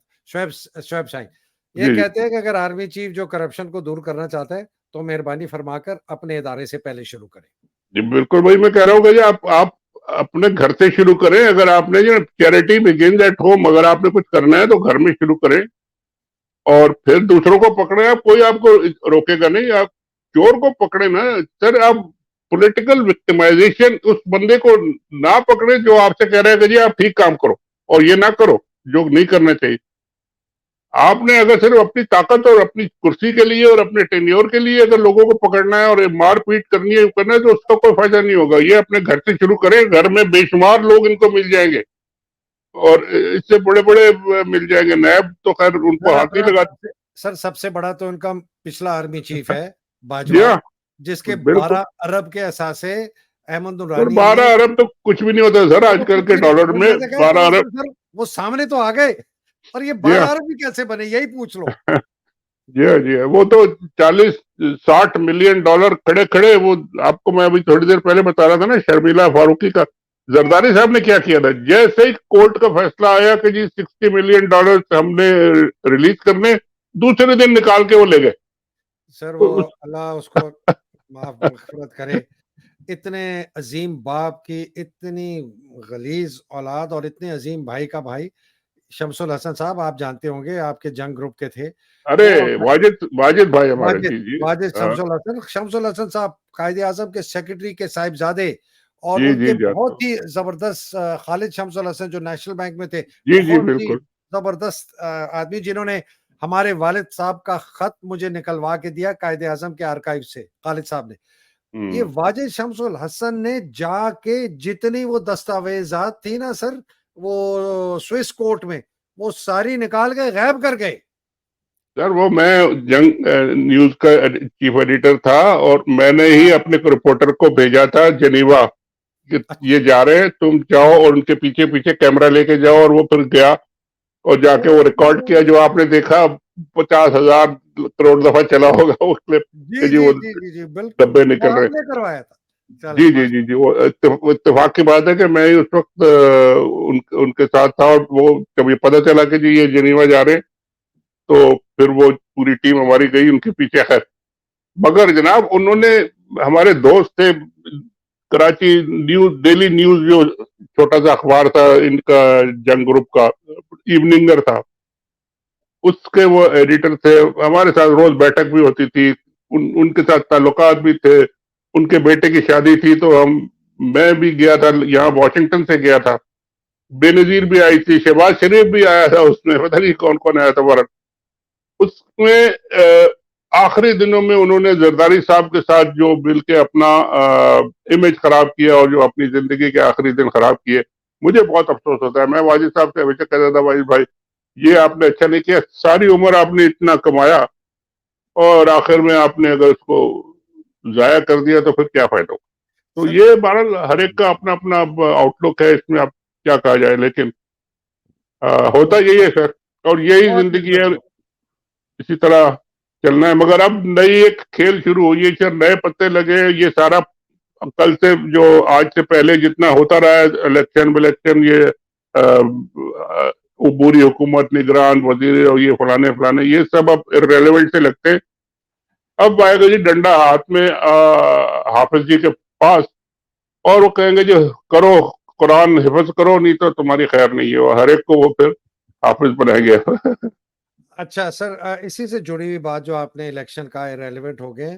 शोएब शाहीन। ये जी जी कहते हैं कि अगर आर्मी चीफ जो करप्शन को दूर करना चाहता है, तो मेहरबानी फरमाकर अपने इदारे से पहले शुरू करे। जी, बिल्कुल वही मैं कह रहा हूँ कि जी आप अपने घर से शुरू करें। अगर आपने जो चैरिटी बिगिंस एट होम, अगर आपने कुछ करना है तो घर में शुरू करें, और फिर दूसरों को पकड़े। आप, कोई आपको रोकेगा नहीं। आप चोर को पकड़े ना सर, आप पॉलिटिकल विक्टिमाइजेशन उस बंदे को ना पकड़े जो आपसे कह रहे हैं कि जी आप ठीक काम करो, और ये ना करो जो नहीं करना चाहिए। आपने अगर सिर्फ अपनी ताकत और अपनी कुर्सी के लिए और अपने टेन्योर के लिए अगर लोगों को पकड़ना है और मार पीट करनी है, करना है, तो उसका कोई फायदा नहीं होगा। ये अपने घर से शुरू करें, घर में बेशुमार लोग इनको मिल जाएंगे, और इससे बड़े बड़े मिल जाएंगे। नैब तो खैर सर उनको हाथ नहीं अपना लगा। सबसे बड़ा तो इनका पिछला आर्मी चीफ है, जी बाजवा, हाँ, जिसके बिल्कुल। 12 अरब के असासे अहमद सर नूरानी ने। 12 अरब तो कुछ भी नहीं होता सर, वो तो आजकल कुछ के भी नहीं, डॉलर वो में मैं तो कहता 12 हूँ अरब। सर वो सामने तो आ गए, और ये जी 12 हाँ, अरब भी कैसे बने यही पूछ लो। जी हाँ, जी हाँ। वो तो 40-60 मिलियन डॉलर खड़े खड़े, वो आपको मैं अभी थोड़ी देर पहले बता रहा था ना, शर्मिला फारूकी का। जरदारी साहब ने क्या किया था, जैसे ही कोर्ट का फैसला आया कि जी $60 मिलियन हमने रिलीज करने, दूसरे दिन निकाल के वो ले गए। सर तो वो अल्लाह उसको माफ मगफिरत करे। इतने अजीम बाप की इतनी गलीज औलाद और इतने अजीम भाई का भाई शमसुल हसन साहब, आप जानते होंगे, आपके जंग ग्रुप के थे अरे वो। वाजिद वाजिद भाई हमारे, वाजिद जी जी। वाजिद हाँ, शमसुल हसन साहब कायदे आजम के सेक्रेटरी के साहिबजादे, और जी उनके जी जानता हूँ। बहुत ही जबरदस्त खालिद शमसुल हसन जो नेशनल बैंक में थे, जी जी बहुत ही बिल्कुल। जबरदस्त आदमी, जिन्होंने हमारे वालिद साहब का खत मुझे निकलवा के दिया कायदे आजम के आर्काइव से, खालिद साहब ने। ये हम्म। वाजिद शमसुल हसन ने जाके जितनी वो दस्तावेजात थी ना सर, वो स्विस कोर्ट में, वो सारी निकाल के गायब कर गए। सर वो मैं जंग न्यूज का चीफ एडिटर था, और मैंने ही अपने को रिपोर्टर को भेजा था जेनीवा कि अच्छा, ये जा रहे हैं, तुम जाओ और उनके पीछे पीछे कैमरा लेके जाओ। और वो फिर गया और जाके वो रिकॉर्ड किया, जो आपने देखा 50,000 करोड़ दफा चला होगा वो क्लिप, जी, कि जी जी, वो जी, जी, जी, बिल्कुल, डब्बे निकल वो रहे। आपने करवाया था। चलें जी जी माश जी जी, वो इत्तेफाक की बात है कि मैं ही उस वक्त उनके साथ था, और वो जब ये पता चला कि जी ये जेनीवा जा रहे हैं, तो फिर वो पूरी टीम हमारी गई उनके पीछे। है, मगर जनाब उन्होंने, हमारे दोस्त थे, कराची न्यूज, डेली न्यूज जो छोटा सा अखबार था इनका, जंग ग्रुप का, इवनिंगर था, उसके वो एडिटर थे। हमारे साथ रोज बैठक भी होती थी, उनके साथ ताल्लुकात भी थे। उनके बेटे की शादी थी, तो मैं भी गया था, यहाँ वॉशिंगटन से गया था। बेनजीर भी आई थी, शहबाज शरीफ भी आया था, उसमें पता नहीं कौन कौन आया था वरन उसमें। आखिरी दिनों में उन्होंने जरदारी साहब के साथ जो मिल के अपना इमेज खराब किया और जो अपनी जिंदगी के आखिरी दिन खराब किए, मुझे बहुत अफसोस होता है। मैं वाजिद साहब से हमेशा कहता था, वाजिद भाई ये आपने अच्छा नहीं किया, सारी उम्र आपने इतना कमाया और आखिर में आपने अगर उसको जाया कर दिया तो फिर क्या फायदा हो। तो सर ये बहरहाल हर एक का अपना अपना आउटलुक है, इसमें आप क्या कहा जाए, लेकिन होता बहुत यही है सर, और यही बहुत जिंदगी है, मतलब इसी तरह चलना है। मगर अब नई एक खेल शुरू हुई है सर, नए पत्ते लगे। ये सारा कल से जो आज से पहले जितना होता रहा है, इलेक्शन विलेक्शन, ये बुरी हुकूमत, निगरान वजीर और ये फलाने फलाने, ये सब अब इररेलेवेंट से लगते हैं। अब आएगा जी डंडा हाथ में हाफिज जी के पास, और वो कहेंगे जी करो, कुरान हिफ्ज करो, नहीं तो तुम्हारी खैर नहीं है। और हर एक को वो फिर हाफिज बनाएंगे। अच्छा सर, इसी से जुड़ी हुई बात जो आपने इलेक्शन का इरेलीवेंट हो गए।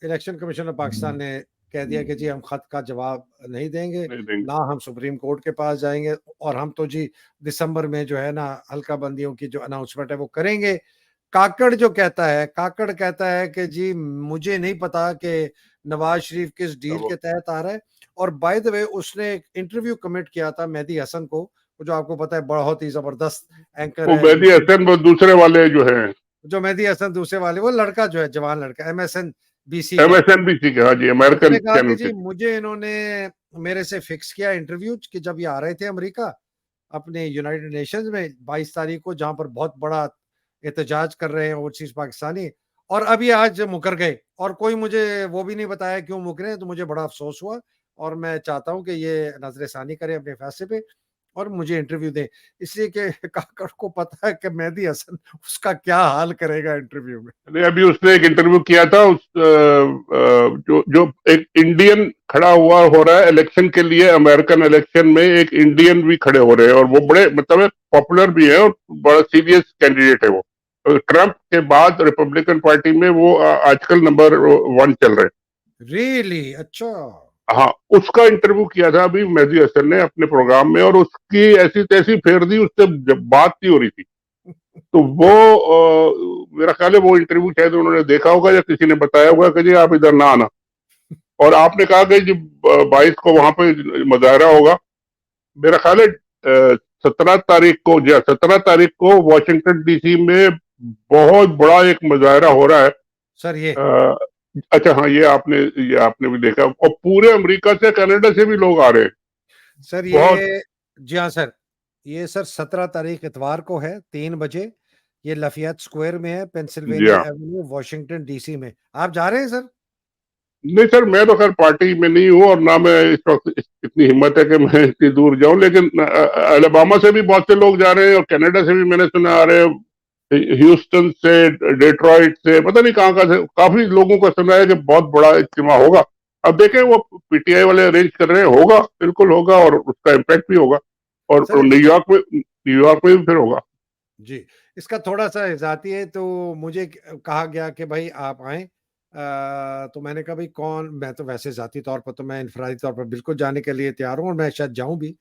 इलेक्शन कमीशन ऑफ पाकिस्तान ने कह दिया कि जी हम खत का जवाब नहीं देंगे, नहीं देंगे। ना हम सुप्रीम कोर्ट के पास जाएंगे, और हम तो जी दिसंबर में जो है ना हल्का बंदियों की जो अनाउंसमेंट है वो करेंगे। काकड़ कहता है कि जी मुझे नहीं पता कि नवाज शरीफ किस डील अब के तहत आ रहा है। और बाय द वे उसने एक इंटरव्यू कमिट किया था मेहदी हसन को, वो जो आपको पता है बहुत ही जबरदस्त एंकर वो है मेहदी यूट्यूब। हसन, वो दूसरे वाले जो हैं, जो मेहदी हसन दूसरे वाले, वो लड़का जो है जवान लड़का, MSNBC का। MSNBC के, हाँ जी, अमेरिकन उसने कहा कि चैनल के। जी मुझे इन्होंने मेरे से फिक्स किया इंटरव्यू कि जब ये आ रहे थे अमेरिका अपने यूनाइटेड नेशंस में 22 तारीख को, जहां पर बहुत बड़ा एहतजाज कर रहे हैं ओवरसीज पाकिस्तानी, और अब ये आज मुकर गए और कोई मुझे वो भी नहीं बताया क्यों मुकरे हैं। तो मुझे बड़ा अफसोस हुआ और मैं चाहता हूं कि ये नजरसानी करें अपने फैसले पे और मुझे इंटरव्यू दें, इसलिए कि काकड़ को पता है कि मेहदी हसन उसका क्या हाल करेगा इंटरव्यू में। अरे अभी उसने एक इंटरव्यू किया था, जो जो एक इंडियन खड़ा हुआ हो रहा है इलेक्शन के लिए, अमेरिकन इलेक्शन में एक इंडियन भी खड़े हो रहे हैं, और वो बड़े मतलब पॉपुलर भी है और बड़ा सीरियस कैंडिडेट है वो। ट्रंप के बाद रिपब्लिकन पार्टी में वो आजकल नंबर 1 चल रहे हैं। रियली अच्छा। हाँ, उसका इंटरव्यू किया था अभी मेहदी हसन ने अपने प्रोग्राम में, और उसकी ऐसी तैसी फेर दी, उससे जब बात नहीं हो रही थी। तो वो मेरा ख्याल है वो इंटरव्यू शायद उन्होंने देखा होगा या किसी ने बताया होगा कि जी आप इधर ना आना। और आपने कहा कि जी 22 को वहां पे मुजाहरा होगा। मेरा ख्याल है 17 तारीख को, या 17 तारीख को वॉशिंगटन डीसी में बहुत बड़ा एक मुजाहरा हो रहा है। सर ये अ, अच्छा हाँ, ये आपने भी देखा, और पूरे अमेरिका से, कनाडा से भी लोग आ रहे हैं। सर बहुत। ये जी हाँ सर, ये सर 17 तारीख इतवार को है 3 बजे। ये लफियत स्क्वायर में है, जी पेंसिल्वेनिया हाँ। एवेन्यू, वॉशिंगटन डीसी में। आप जा रहे हैं सर? नहीं सर, मैं तो खैर पार्टी में नहीं हूँ, और ना मैं इस वक्त इतनी हिम्मत है कि मैं इतनी दूर जाऊं, लेकिन अलाबामा से भी बहुत से लोग जा रहे हैं, और कनाडा से भी मैंने सुना आ रहे हैं, ह्यूस्टन से, डेट्रॉइट से, पता नहीं कहाँ कहाँ से काफी लोगों का सुना है कि बहुत बड़ा इज्तिमा होगा। अब देखें, वो पीटीआई वाले अरेंज कर रहे हैं, होगा, बिल्कुल होगा, और उसका इम्पैक्ट भी होगा। और सर इसका न्यूयॉर्क में भी फिर होगा। जी, इसका थोड़ा-सा इज़ाती है, तो मुझे कहा गया कि भाई आप आएँ। तो मैंने कहा भाई कौन, मैं तो वैसे ज़ाती तौर पर तो मैं इनफ़रादी तौर पर बिल्कुल जाने के लिए तैयार हूँ और मैं शायद जाऊँ भी।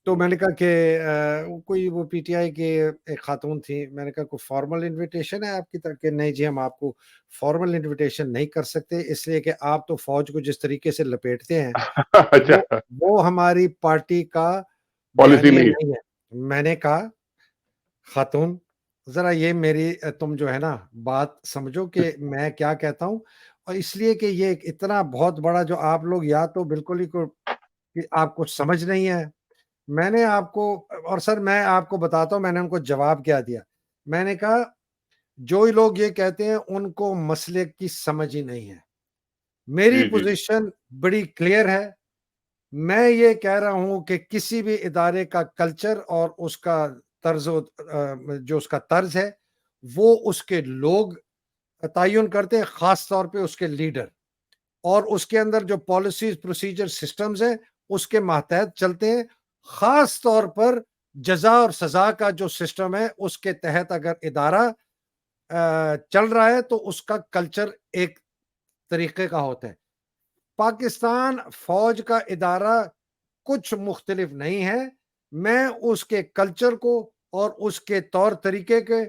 तो मैंने कहा कि कोई वो पीटीआई की एक खातून थी, मैंने कहा कोई फॉर्मल इन्विटेशन है आपकी तरफ? कि नहीं जी हम आपको फॉर्मल इन्विटेशन नहीं कर सकते, इसलिए कि आप तो फ़ौज को जिस तरीके से लपेटते हैं, वो अच्छा। वो हमारी पार्टी का पॉलिसी बयानिया नहीं है। नहीं है। मैंने कहा खातून, ज़रा ये मेरी तुम जो है ना बात समझो कि मैं क्या कहता हूँ, और इसलिए कि ये एक इतना बहुत बड़ा जो आप लोग या तो बिल्कुल ही कि आपको समझ नहीं है। मैंने आपको, और सर मैं आपको बताता हूँ मैंने उनको जवाब क्या दिया। मैंने कहा जो ही लोग ये कहते हैं उनको मसले की समझ ही नहीं है। मेरी जी जी जी। पोज़ीशन बड़ी क्लियर है। मैं ये कह रहा हूँ कि किसी भी इदारे का कल्चर और उसका जो उसका तर्ज है, वो उसके लोग तयन करते हैं, खास तौर पे उसके लीडर, और उसके अंदर जो पॉलिसीज प्रोसीजर सिस्टम्स हैं उसके मातहत चलते हैं। खास तौर पर जजा और सजा का जो सिस्टम है उसके तहत अगर इदारा चल रहा है तो उसका कल्चर एक तरीके का होता है। पाकिस्तान फौज का इदारा कुछ मुख्तलिफ नहीं है। मैं उसके कल्चर को और उसके तौर तरीके के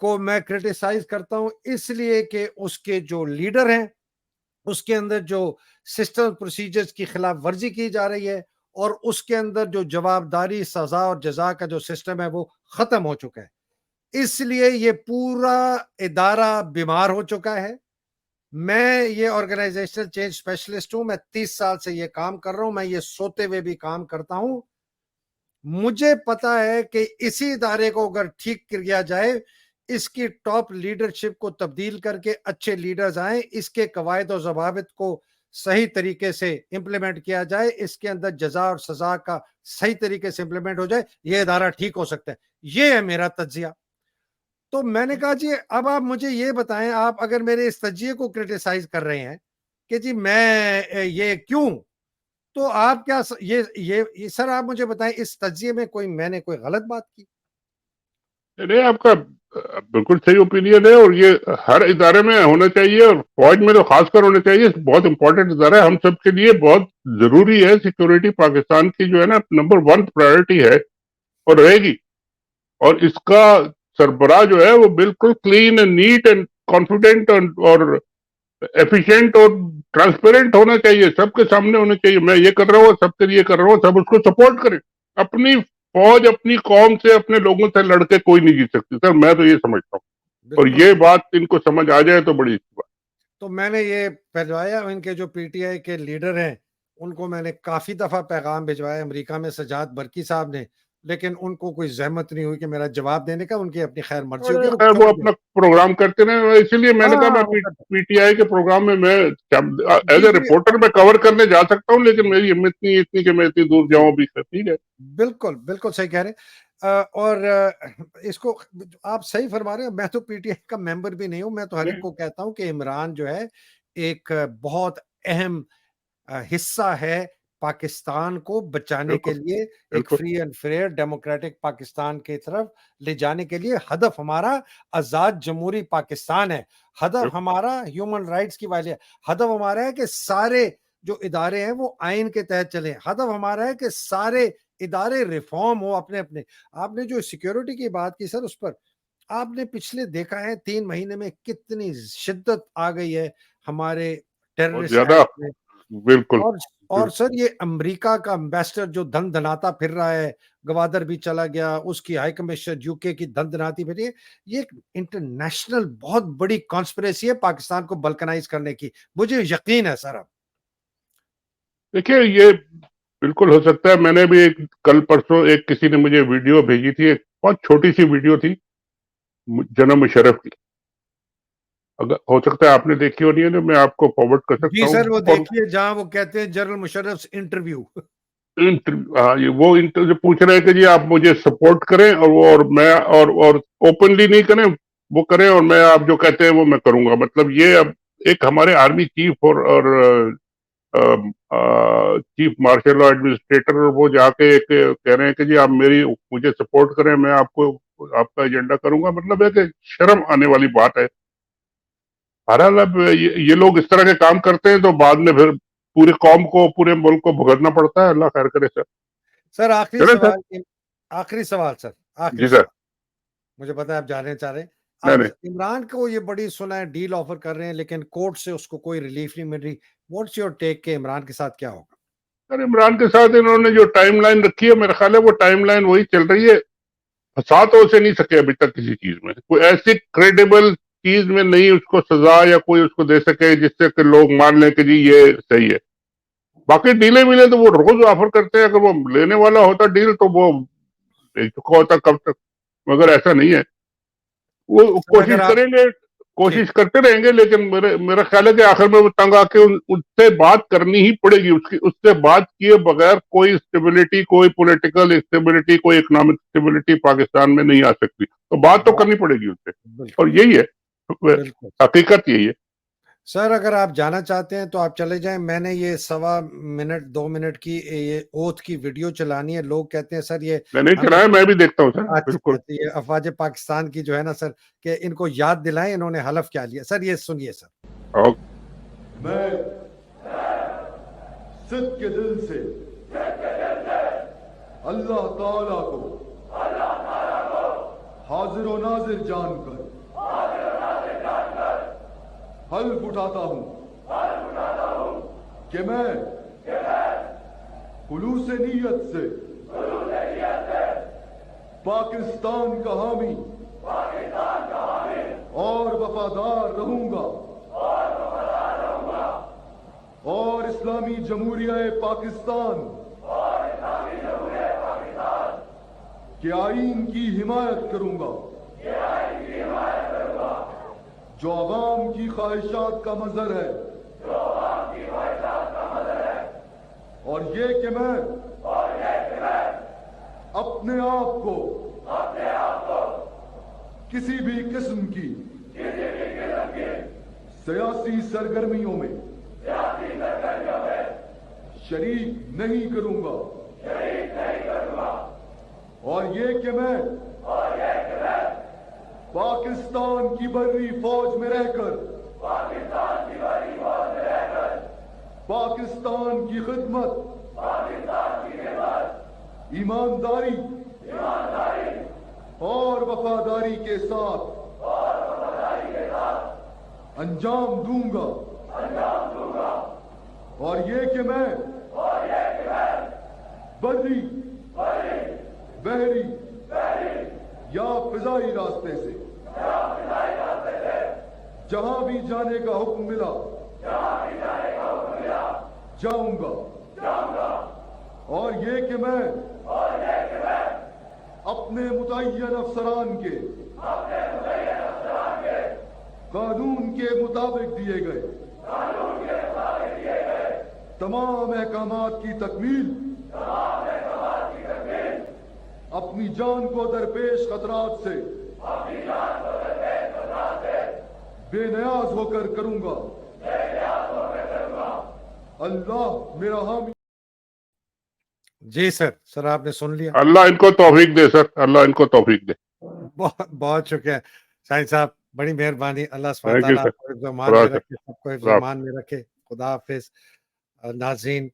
को मैं क्रिटिसाइज करता हूं इसलिए कि उसके जो लीडर हैं उसके अंदर जो सिस्टम प्रोसीजर्स की खिलाफ वर्जी की जा रही है और उसके अंदर जो जवाबदारी सजा और जजा का जो सिस्टम है वो खत्म हो चुका है। इसलिए ये पूरा इदारा बीमार हो चुका है। मैं ये ऑर्गेनाइजेशनल चेंज स्पेशलिस्ट हूं, मैं 30 साल से ये काम कर रहा हूं, मैं ये सोते हुए भी काम करता हूं। मुझे पता है कि इसी इदारे को अगर ठीक किया जाए, इसकी टॉप लीडरशिप को तब्दील करके अच्छे लीडर्स आए, इसके कवायद और जवाबित को सही तरीके से इंप्लीमेंट किया जाए, इसके अंदर जजा और सजा का सही तरीके से इंप्लीमेंट हो जाए, ये इदारा ठीक हो सकता है। ये है मेरा तज्जिया। तो मैंने कहा जी अब आप मुझे ये बताएं, आप अगर मेरे इस तज्जिए को क्रिटिसाइज कर रहे हैं कि जी मैं ये क्यों, तो आप क्या ये सर आप मुझे बताएं इस तज्जिए में कोई मैंने कोई गलत बात की? नहीं, आपका बिल्कुल सही ओपिनियन है और ये हर इदारे में होना चाहिए और फौज में तो खासकर होना चाहिए। बहुत इंपॉर्टेंट इदारा है, हम सब के लिए बहुत जरूरी है। सिक्योरिटी पाकिस्तान की जो है ना नंबर 1 प्रायोरिटी है और रहेगी। और इसका सरबराह जो है वो बिल्कुल clean and neat and confident और एफिशिएंट और ट्रांसपेरेंट होना चाहिए, सबके सामने होना चाहिए। मैं ये कर रहा हूँ, सबके लिए कर रहा हूँ, सब उसको सपोर्ट करें। अपनी फौज अपनी कौम से अपने लोगों से लड़के कोई नहीं जीत सकती सर, मैं तो ये समझता हूँ। और बिल्कुल ये सही। बात इनको समझ आ जाए तो बड़ी अच्छी बात। तो मैंने ये भिजवाया, इनके जो पीटीआई के लीडर हैं उनको मैंने काफी दफा पैगाम भिजवाया अमेरिका में, सजाद बरकी साहब ने, लेकिन उनको कोई जहमत नहीं हुई कि मेरा जवाब देने का। उनकी अपनी खैर मर्जी होगी, वो और वो चुप गए। अपना प्रोग्राम करते रहे, इसलिए मैंने कहा मैं हाँ वो करते। पीटीआई के प्रोग्राम में मैं एज जी ए जी। रिपोर्टर मैं कवर करने जा सकता हूँ, लेकिन मेरी हिम्मत नहीं इतनी कि मैं इतनी दूर जी जाऊं भी। ठीक है। बिल्कुल बिल्कुल सही कह रहे हैं। और इसको आप सही फरमा रहे हैं। मैं तो पीटीआई का मेंबर भी नहीं हूं, मैं तो हर एक नहीं, को कहता हूं कि इमरान जो है एक बहुत अहम हिस्सा है पाकिस्तान को बचाने के बिल्कुल लिए, एक बिल्कुल free and fair democratic Pakistan की तरफ ले जाने के लिए। हदफ हमारा आजाद जमहूरी पाकिस्तान है, हदफ बिल्कुल हमारा ह्यूमन राइट्स की वाले, हदफ हमारा है कि सारे जो इदारे हैं वो आइन के तहत चले, हदफ हमारा है कि सारे इदारे रिफॉर्म हो अपने अपने। आपने जो सिक्योरिटी की बात की सर, उस पर आपने पिछले देखा है 3 महीने में कितनी शिद्दत आ गई है हमारे बहुत टेररिस्ट ज्यादा। एक्ट में। बिल्कुल और बिल्कुल। सर ये अमेरिका का एम्बेसडर जो धन धनाता फिर रहा है, गवादर भी चला गया, उसकी हाई कमिश्नर यूके की धन धनाती फिर रही है। ये एक इंटरनेशनल बहुत बड़ी कॉन्स्पिरेसी है पाकिस्तान को बल्कनाइज करने की, मुझे यकीन है सर। अब देखिए ये बिल्कुल हो सकता है। मैंने भी एक कल परसों एक किसी ने मुझे वीडियो भेजी थी, एक बहुत छोटी सी वीडियो थी जनाब मुशर्रफ की। अगर हो सकता है आपने देखी हो, नहीं है तो मैं आपको फॉरवर्ड कर सकता जी सर, हूँ। वो और देखिए जहां वो कहते हैं जनरल मुशर्रफ इंटरव्यू। इंटरव्यू, हाँ, ये वो इंटरव्यू पूछ रहे हैं कि जी आप मुझे सपोर्ट करें और वो और मैं और ओपनली नहीं करें, वो करें और मैं आप जो कहते हैं वो मैं करूंगा। मतलब ये अब एक हमारे आर्मी चीफ और चीफ मार्शल लॉ एडमिनिस्ट्रेटर, और वो जाके एक कह रहे हैं कि जी आप मेरी मुझे सपोर्ट करें, मैं आपको आपका एजेंडा करूंगा। मतलब है कि शर्म आने वाली बात है। बहरहाल अब ये लोग इस तरह के काम करते हैं तो बाद में फिर पूरे कौम को पूरे मुल्क को भुगतना पड़ता है। अल्लाह खैर करे सर। सर आखिरी चले सर। सवाल, आखिरी सवाल सर, आखिरी जी सर। सवाल। मुझे पता है आप जानना चाह रहे हैं। नहीं अब नहीं इमरान को ये बड़ी सुना है डील ऑफर कर रहे हैं, लेकिन कोर्ट से उसको कोई रिलीफ नहीं मिल रही। व्हाट्स योर टेक के इमरान के साथ क्या होगा? सर, इमरान के साथ इन्होंने जो टाइमलाइन रखी है मेरा ख्याल है वो टाइमलाइन वही चल रही है। फंसा तो उसे नहीं सके अभी तक किसी चीज में, कोई ऐसी क्रेडिबल चीज में नहीं उसको सजा या कोई उसको दे सके जिससे कि लोग मान लें कि जी ये सही है। बाकी डीले मिले तो वो रोज ऑफर करते हैं, अगर वो लेने वाला होता डील तो वो ले चुका होता कब तक। मगर ऐसा नहीं है। वो सर अगर आप कोशिश ठीक। करते रहेंगे, लेकिन मेरा ख्याल है कि आखिर में वो तंग आके उससे बात करनी ही पड़ेगी। उसकी उससे बात किए बगैर कोई स्टेबिलिटी, कोई पॉलिटिकल स्टेबिलिटी, कोई इकोनॉमिक स्टेबिलिटी पाकिस्तान में नहीं आ सकती। तो बात तो बात करनी पड़ेगी उससे। और बिल्कुल यही है, बिल्कुल। हकीकत यही है। सर अगर आप जाना चाहते हैं तो आप चले जाएं। मैंने ये 1.25 मिनट 2 मिनट की ये ओथ की वीडियो चलानी है। लोग कहते हैं सर ये मैंने हमें, चलाया, मैं भी देखता हूँ सर, अच्छा बिल्कुल। अच्छा, ये अफवाज पाकिस्तान की जो है ना सर, कि इनको याद दिलाएं इन्होंने हलफ क्या लिया। सर ये सुनिए सर। और मैं सिद्ध के दिल से अल्लाह ताला को हाजिर व नाजिर जानकर हल्फ उठाता हूं कि मैं खुलूस नीयत से पाकिस्तान का हामी और वफादार रहूंगा और इस्लामी जमहूरिया पाकिस्तान के आईन की हिमायत करूंगा जो अवाम की ख्वाहिशात का मजहर है और ये कि मैं अपने आप को किसी भी किस्म की सियासी सरगर्मियों में शरीक नहीं करूंगा और ये कि मैं पाकिस्तान की बर्री फौज में रहकर पाकिस्तान की खिदमत ईमानदारी और वफादारी के साथ अंजाम दूंगा और ये कि मैं बर्री बहरी या फिजाई रास्ते से जहां भी जाने का हुक्म मिला जाऊंगा और ये कि मैं अपने मुतय्यन अफसरान के कानून के मुताबिक दिए गए तमाम अहकामात की तकमील अपनी जान को दरपेश खतरात से बेनियाज होकर करूंगा। अल्लाह मेरा हामी। जी सर आपने सुन लिया। अल्लाह इनको तौफीक दे सर, अल्लाह इनको तौफीक दे। बहुत बहुत शुक्रिया शाहिद साहब, बड़ी मेहरबानी। अल्लाह सुब्हान थैंक यू तआला सर। आपको हिफ्ज़-ओ-मान खुदा में हाफिज़। रखे, सबको खुदा हिफ्ज़-ओ-मान में रखे। खुदा हाफिज़। नाज़रीन,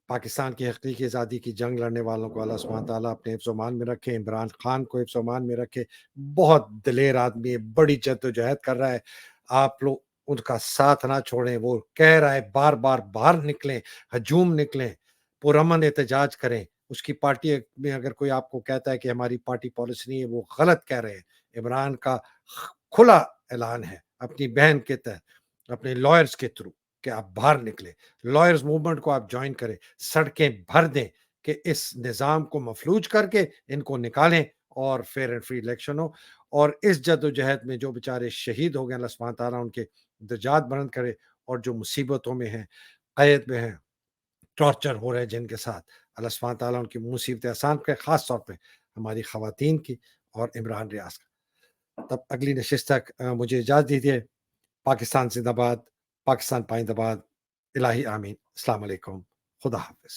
पाकिस्तान की हकीकी आज़ादी की जंग लड़ने वालों को अल्लाह सुब्हान तआला अपने हिफ्ज़-ओ-मान में रखे, इमरान खान को हिफ्ज़-ओ-मान में रखे। बहुत दिलेर आदमी है, बड़ी जद्दोजहद कर रहा है। आप लोग उनका साथ ना छोड़ें। वो कह रहा है बार-बार बाहर निकलें, हजूम निकलें, पुरअमन एहतजाज करें। उसकी पार्टी में अगर कोई आपको कहता है कि हमारी पार्टी पॉलिसी नहीं है, वो गलत कह रहे हैं। इमरान का खुला ऐलान है अपनी बहन के तहत, अपने लॉयर्स के थ्रू, कि आप बाहर निकलें, लॉयर्स मूवमेंट को आप ज्वाइन करें, सड़कें भर दें कि इस निज़ाम को मफलूज करके इनको निकालें और फेयर एंड फ्री इलेक्शन हो। और इस जद्दोजहद में जो बेचारे शहीद हो गए, अल्लाह सुब्हान तआला उनके दर्जात बुलंद करे, और जो मुसीबतों में हैं, क़ैद में हैं, टॉर्चर हो रहे हैं जिनके साथ, अल्लाह सुब्हान तआला उनकी मुसीबतें आसान करे, ख़ास तौर पे हमारी ख़वातीन की और इमरान रियाज़ का। तब अगली नशिस्त तक मुझे इजाज़त दीजिए। पाकिस्तान ज़िंदाबाद, पाकिस्तान पाइंदाबाद, इलाही आमीन। अस्सलाम वालेकुम, खुदा हाफ़िज़।